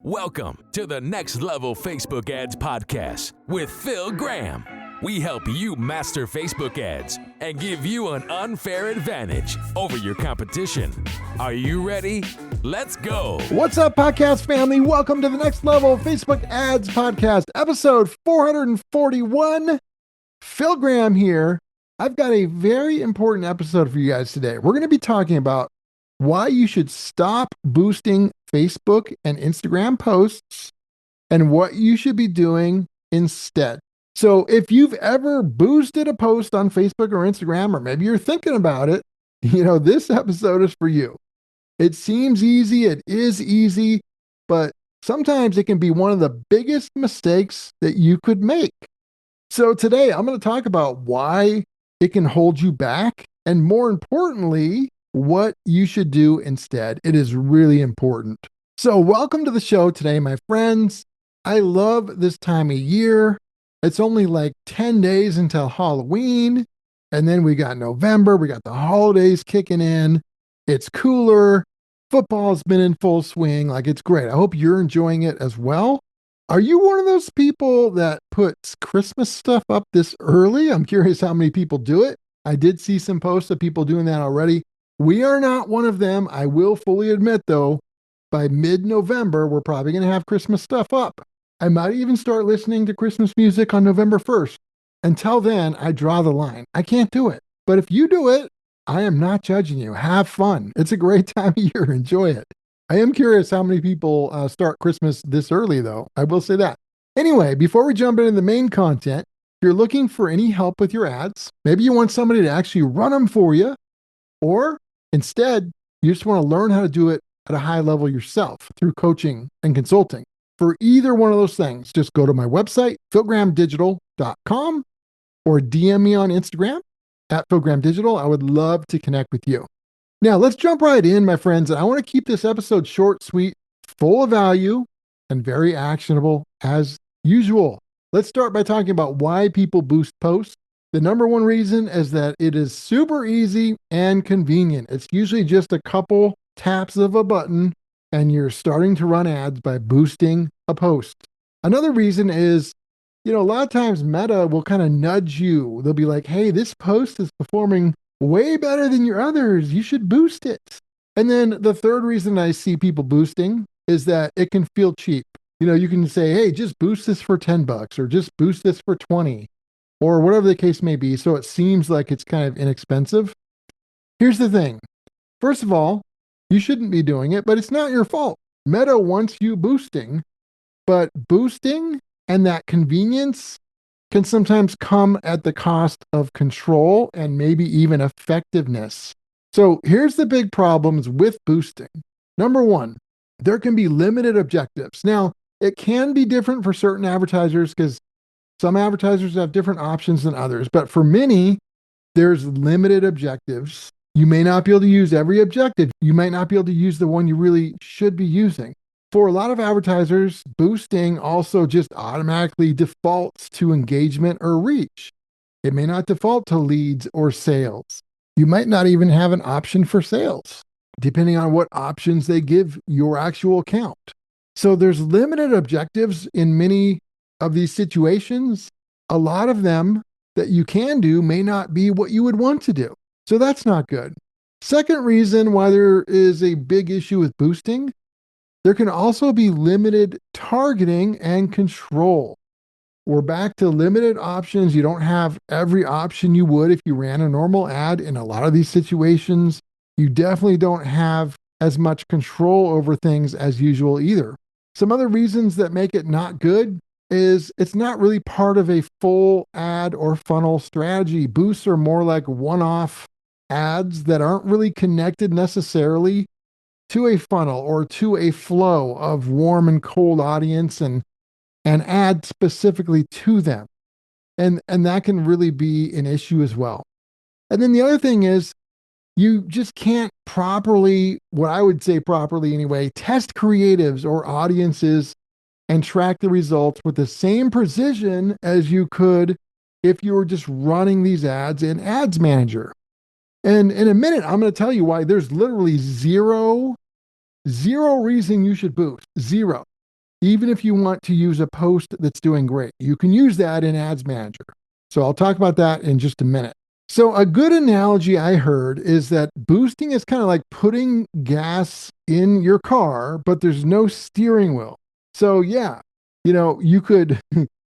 Welcome to the Next Level Facebook Ads Podcast with Phil Graham. We help you master Facebook ads and give you an unfair advantage over your competition. Are you ready? Let's go. What's up, podcast family? Welcome to the Next Level Facebook Ads Podcast, episode 441. Phil Graham here. I've got a very important episode for you guys today. We're going to be talking about why you should stop boosting Facebook and Instagram posts and what you should be doing instead. So if you've ever boosted a post on Facebook or Instagram, or maybe you're thinking about it, this episode is for you. It seems easy. It is easy, but sometimes it can be one of the biggest mistakes that you could make. So today I'm going to talk about why it can hold you back, and more importantly, what you should do instead. It is really important. So welcome to the show today, my friends. I love this time of year. It's only like 10 days until Halloween. And then we got November. We got the holidays kicking in. It's cooler. Football's been in full swing. It's great. I hope you're enjoying it as well. Are you one of those people that puts Christmas stuff up this early? I'm curious how many people do it. I did see some posts of people doing that already. We are not one of them. I will fully admit, though, by mid-November, we're probably going to have Christmas stuff up. I might even start listening to Christmas music on November 1st. Until then, I draw the line. I can't do it. But if you do it, I am not judging you. Have fun. It's a great time of year. Enjoy it. I am curious how many people start Christmas this early, though. I will say that. Anyway, before we jump into the main content, if you're looking for any help with your ads, maybe you want somebody to actually run them for you, or instead, you just want to learn how to do it at a high level yourself through coaching and consulting. For either one of those things, just go to my website, philgrahamdigital.com, or DM me on Instagram at philgrahamdigital. I would love to connect with you. Now, let's jump right in, my friends. I want to keep this episode short, sweet, full of value, and very actionable as usual. Let's start by talking about why people boost posts. The number one reason is that it is super easy and convenient. It's usually just a couple taps of a button and you're starting to run ads by boosting a post. Another reason is, a lot of times Meta will kind of nudge you. They'll be like, hey, this post is performing way better than your others. You should boost it. And then the third reason I see people boosting is that it can feel cheap. You can say, hey, just boost this for $10 or just boost this for 20 or whatever the case may be. So it seems like it's kind of inexpensive. Here's the thing. First of all, you shouldn't be doing it, but it's not your fault. Meta wants you boosting, but boosting and that convenience can sometimes come at the cost of control and maybe even effectiveness. So here's the big problems with boosting. Number one, there can be limited objectives. Now, it can be different for certain advertisers because some advertisers have different options than others, but for many, there's limited objectives. You may not be able to use every objective. You might not be able to use the one you really should be using. For a lot of advertisers, boosting also just automatically defaults to engagement or reach. It may not default to leads or sales. You might not even have an option for sales, depending on what options they give your actual account. So there's limited objectives in many of these situations. A lot of them that you can do may not be what you would want to do. So that's not good. Second reason why there is a big issue with boosting, there can also be limited targeting and control. We're back to limited options. You don't have every option you would if you ran a normal ad in a lot of these situations. You definitely don't have as much control over things as usual either. Some other reasons that make it not good is it's not really part of a full ad or funnel strategy. Boosts are more like one-off ads that aren't really connected necessarily to a funnel or to a flow of warm and cold audience and add specifically to them. And that can really be an issue as well. And then the other thing is you just can't properly, what I would say properly anyway, test creatives or audiences and track the results with the same precision as you could if you were just running these ads in Ads Manager. And in a minute, I'm going to tell you why there's literally zero reason you should boost. Zero. even if you want to use a post that's doing great. You can use that in Ads Manager. So I'll talk about that in just a minute. So a good analogy I heard is that boosting is kind of like putting gas in your car, but there's no steering wheel. So yeah, you could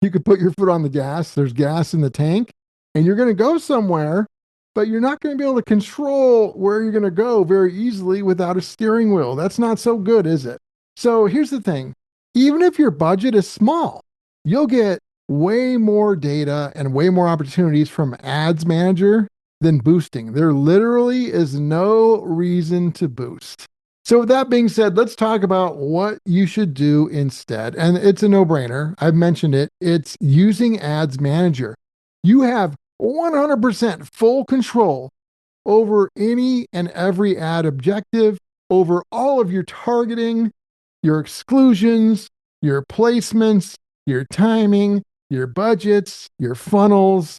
you could put your foot on the gas, there's gas in the tank, and you're going to go somewhere, but you're not going to be able to control where you're going to go very easily without a steering wheel. That's not so good, is it? So here's the thing. Even if your budget is small, you'll get way more data and way more opportunities from Ads Manager than boosting. There literally is no reason to boost. So with that being said, let's talk about what you should do instead. And it's a no-brainer. I've mentioned it. It's using Ads Manager. You have 100% full control over any and every ad objective, over all of your targeting, your exclusions, your placements, your timing, your budgets, your funnels,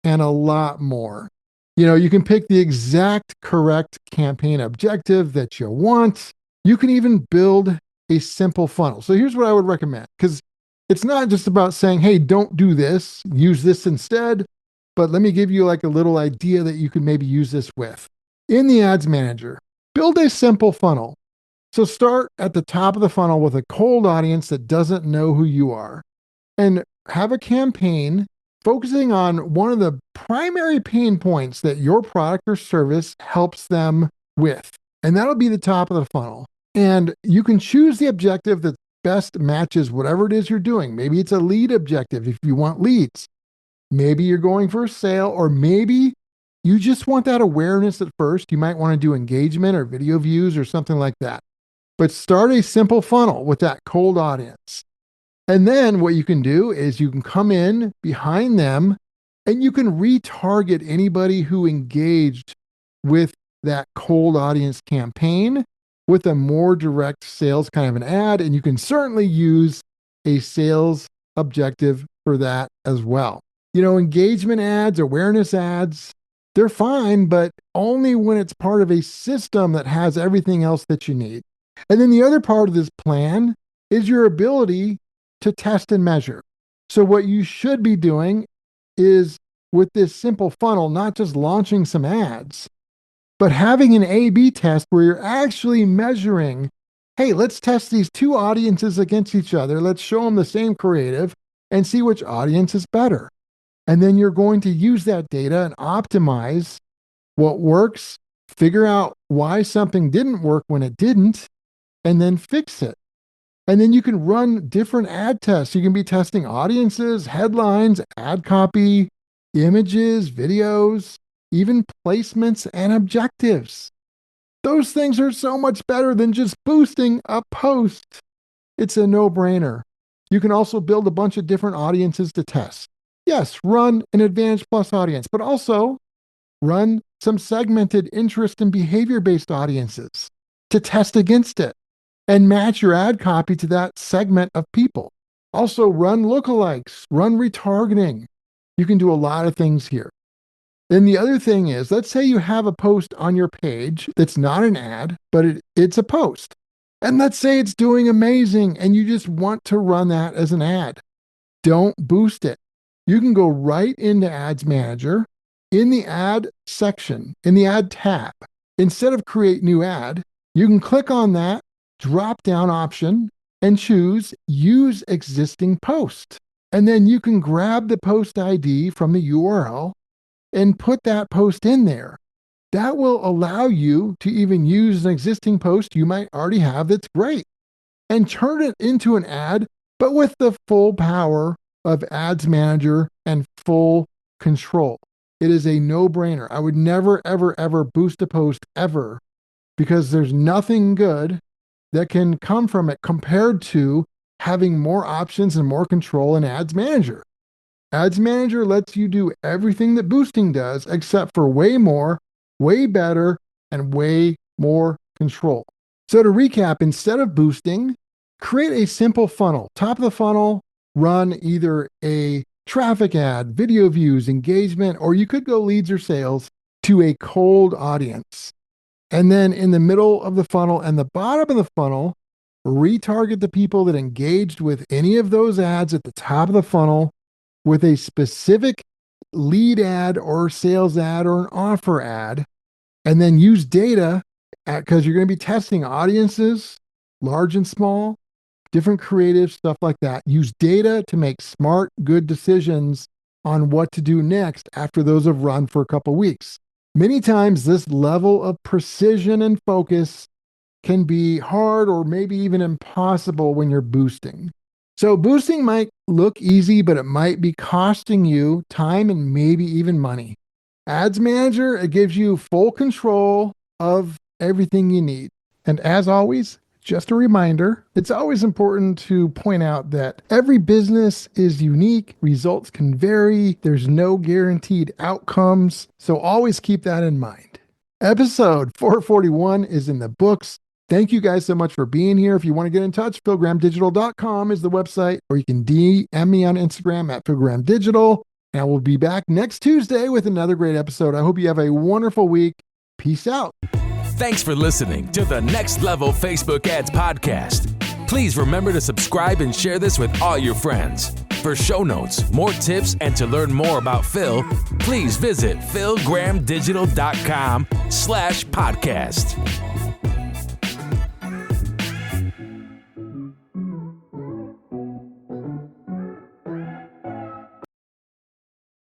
and a lot more. You can pick the exact correct campaign objective that you want. You can even build a simple funnel. So here's what I would recommend, because it's not just about saying, hey, don't do this, use this instead, but let me give you like a little idea that you can maybe use this with. In the Ads Manager, build a simple funnel. So start at the top of the funnel with a cold audience that doesn't know who you are, and have a campaign focusing on one of the primary pain points that your product or service helps them with. And that'll be the top of the funnel. And you can choose the objective that best matches whatever it is you're doing. Maybe it's a lead objective if you want leads. Maybe you're going for a sale, or maybe you just want that awareness at first. You might want to do engagement or video views or something like that. But start a simple funnel with that cold audience. And then what you can do is you can come in behind them and you can retarget anybody who engaged with that cold audience campaign with a more direct sales kind of an ad. And you can certainly use a sales objective for that as well. Engagement ads, awareness ads, they're fine, but only when it's part of a system that has everything else that you need. And then the other part of this plan is your ability to test and measure. So what you should be doing is, with this simple funnel, not just launching some ads, but having an A/B test where you're actually measuring, hey, let's test these two audiences against each other. Let's show them the same creative and see which audience is better. And then you're going to use that data and optimize what works, figure out why something didn't work when it didn't, and then fix it. And then you can run different ad tests. You can be testing audiences, headlines, ad copy, images, videos, even placements and objectives. Those things are so much better than just boosting a post. It's a no-brainer. You can also build a bunch of different audiences to test. Yes, run an Advantage Plus audience, but also run some segmented interest and behavior-based audiences to test against it and match your ad copy to that segment of people. Also run lookalikes, run retargeting. You can do a lot of things here. Then the other thing is, let's say you have a post on your page that's not an ad, but it's a post. And let's say it's doing amazing and you just want to run that as an ad. Don't boost it. You can go right into Ads Manager in the ad section, in the ad tab. Instead of create new ad, you can click on that drop down option and choose use existing post. And then you can grab the post ID from the URL and put that post in there. That will allow you to even use an existing post you might already have that's great and turn it into an ad, but with the full power of Ads Manager and full control. It is a no-brainer. I would never, ever, ever boost a post ever, because there's nothing good that can come from it compared to having more options and more control in Ads Manager. Ads Manager lets you do everything that boosting does, except for way more, way better, and way more control. So to recap, instead of boosting, create a simple funnel. Top of the funnel, run either a traffic ad, video views, engagement, or you could go leads or sales to a cold audience. And then in the middle of the funnel and the bottom of the funnel, retarget the people that engaged with any of those ads at the top of the funnel with a specific lead ad or sales ad or an offer ad, and then use data because you're going to be testing audiences, large and small, different creative stuff like that. Use data to make smart, good decisions on what to do next after those have run for a couple weeks. Many times this level of precision and focus can be hard or maybe even impossible when you're boosting. So boosting might look easy, but it might be costing you time and maybe even money. Ads Manager, it gives you full control of everything you need. And as always, just a reminder, it's always important to point out that every business is unique. Results can vary. There's no guaranteed outcomes. So always keep that in mind. Episode 441 is in the books. Thank you guys so much for being here. If you want to get in touch, philgrahamdigital.com is the website, or you can DM me on Instagram at philgrahamdigital. And we'll be back next Tuesday with another great episode. I hope you have a wonderful week. Peace out. Thanks for listening to the Next Level Facebook Ads Podcast. Please remember to subscribe and share this with all your friends. For show notes, more tips, and to learn more about Phil, please visit philgrahamdigital.com/podcast.